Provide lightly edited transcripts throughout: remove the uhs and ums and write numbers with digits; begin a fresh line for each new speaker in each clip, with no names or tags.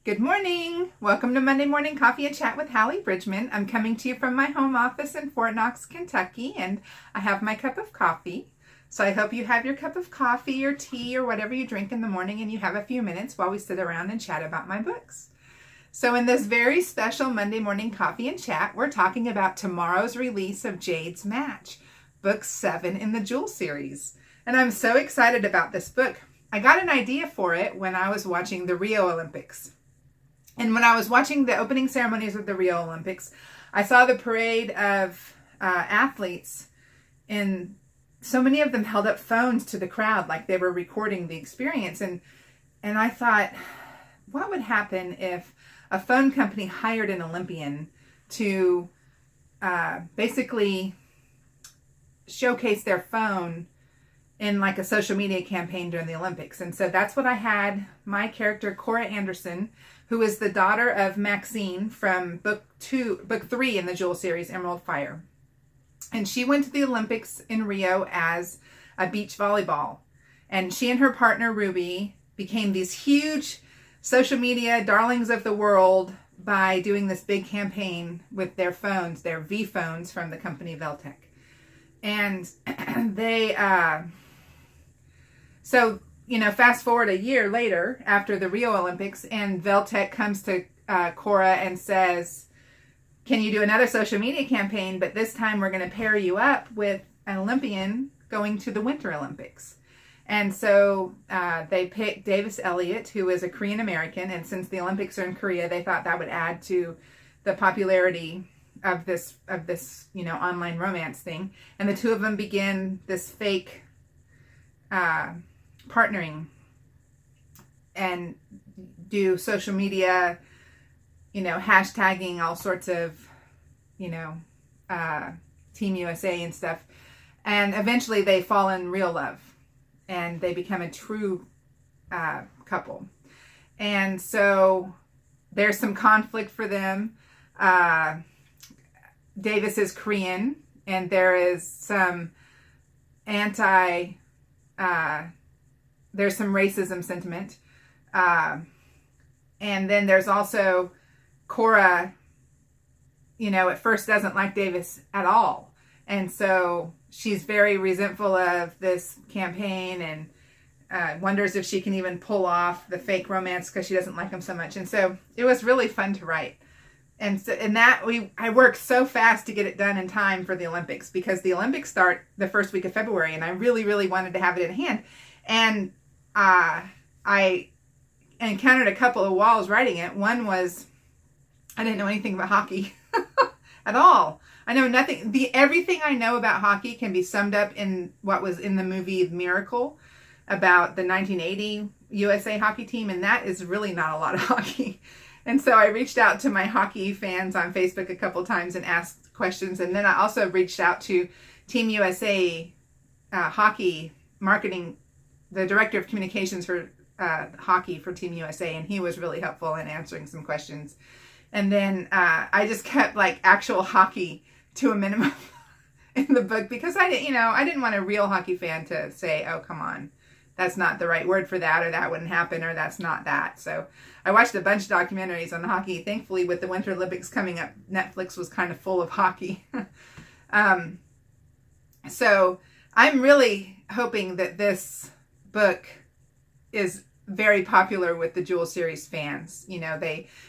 Good morning. Welcome to Monday Morning Coffee and Chat with Hallee Bridgeman. I'm coming to you from my home office in Fort Knox, Kentucky, and I have my cup of coffee. So I hope you have your cup of coffee or tea or whatever you drink in the morning and you have a few minutes while we sit around and chat about my books. So in this very special Monday Morning Coffee and Chat, we're talking about tomorrow's release of JADE'S MATCH, book 7 in the Jewel series. And I'm so excited about this book. I got an idea for it when I was watching the Rio Olympics. And when I was watching the opening ceremonies of the Rio Olympics, I saw the parade of athletes, and so many of them held up phones to the crowd like they were recording the experience. And I thought, what would happen if a phone company hired an Olympian to basically showcase their phone in like a social media campaign during the Olympics? And so that's what I had my character, Cora Anderson, who is the daughter of Maxine from book 3 in the Jewel series, Emerald Fire. And she went to the Olympics in Rio as a beach volleyball. And she and her partner, Ruby, became these huge social media darlings of the world by doing this big campaign with their phones, their V phones from the company Veltec. And they, fast forward a year later after the Rio Olympics, and Veltec comes to Cora and says, can you do another social media campaign, but this time we're going to pair you up with an Olympian going to the Winter Olympics. And so they picked Davis Elliott, who is a Korean American, and since the Olympics are in Korea, they thought that would add to the popularity of this online romance thing. And the two of them begin this fake partnering and do social media, hashtagging all sorts of, Team USA and stuff. And eventually they fall in real love and they become a true couple. And so there's some conflict for them. Davis is Korean, and there is some there's some racism sentiment. And then there's also Cora, at first doesn't like Davis at all. And so she's very resentful of this campaign and wonders if she can even pull off the fake romance because she doesn't like him so much. And so it was really fun to write. And so I worked so fast to get it done in time for the Olympics, because the Olympics start the first week of February, and I really, really wanted to have it in hand. And I encountered a couple of walls writing it. One was I didn't know anything about hockey at all. I know nothing. Everything I know about hockey can be summed up in what was in the movie Miracle about the 1980 USA hockey team, and that is really not a lot of hockey. And so I reached out to my hockey fans on Facebook a couple times and asked questions. And then I also reached out to Team USA hockey marketing, the director of communications for hockey for Team USA. And he was really helpful in answering some questions. And then I just kept like actual hockey to a minimum in the book, because I didn't want a real hockey fan to say, oh, come on, that's not the right word for that, or that wouldn't happen, or that's not that. So I watched a bunch of documentaries on hockey. Thankfully, with the Winter Olympics coming up, Netflix was kind of full of hockey. So I'm really hoping that this book is very popular with the Jewel series fans.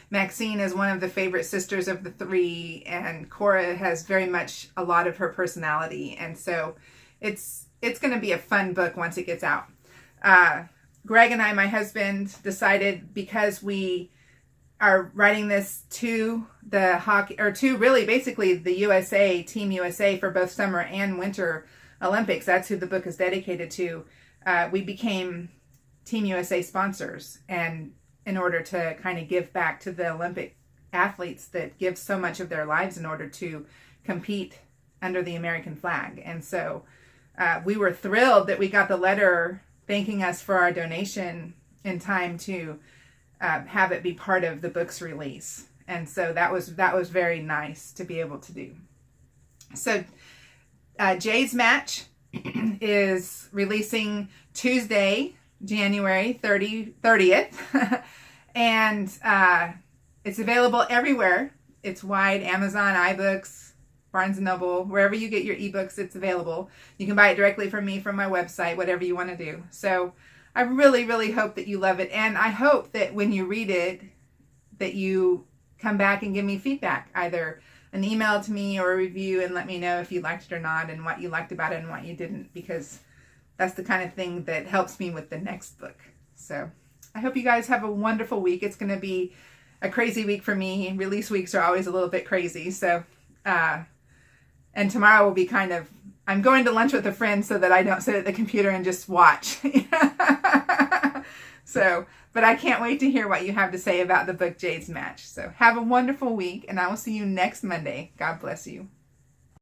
Maxine is one of the favorite sisters of the three, and Cora has very much a lot of her personality. And so it's going to be a fun book once it gets out. Greg and I, my husband, decided, because we are writing this to the hockey, or to really basically the USA, Team USA, for both summer and winter Olympics. That's who the book is dedicated to. We became Team USA sponsors, and in order to kind of give back to the Olympic athletes that give so much of their lives in order to compete under the American flag. And so we were thrilled that we got the letter thanking us for our donation in time to have it be part of the book's release. And so that was very nice to be able to do. So JADE'S MATCH is releasing Tuesday, January 30th. And it's available everywhere. It's wide, Amazon, iBooks, Barnes & Noble, wherever you get your ebooks, it's available. You can buy it directly from me from my website, whatever you want to do. So I really, really hope that you love it. And I hope that when you read it, that you come back and give me feedback, either an email to me or a review, and let me know if you liked it or not and what you liked about it and what you didn't, because that's the kind of thing that helps me with the next book. So I hope you guys have a wonderful week. It's going to be a crazy week for me. Release weeks are always a little bit crazy. So, and tomorrow will be I'm going to lunch with a friend so that I don't sit at the computer and just watch. So, but I can't wait to hear what you have to say about the book Jade's Match. So have a wonderful week, and I will see you next Monday. God bless you.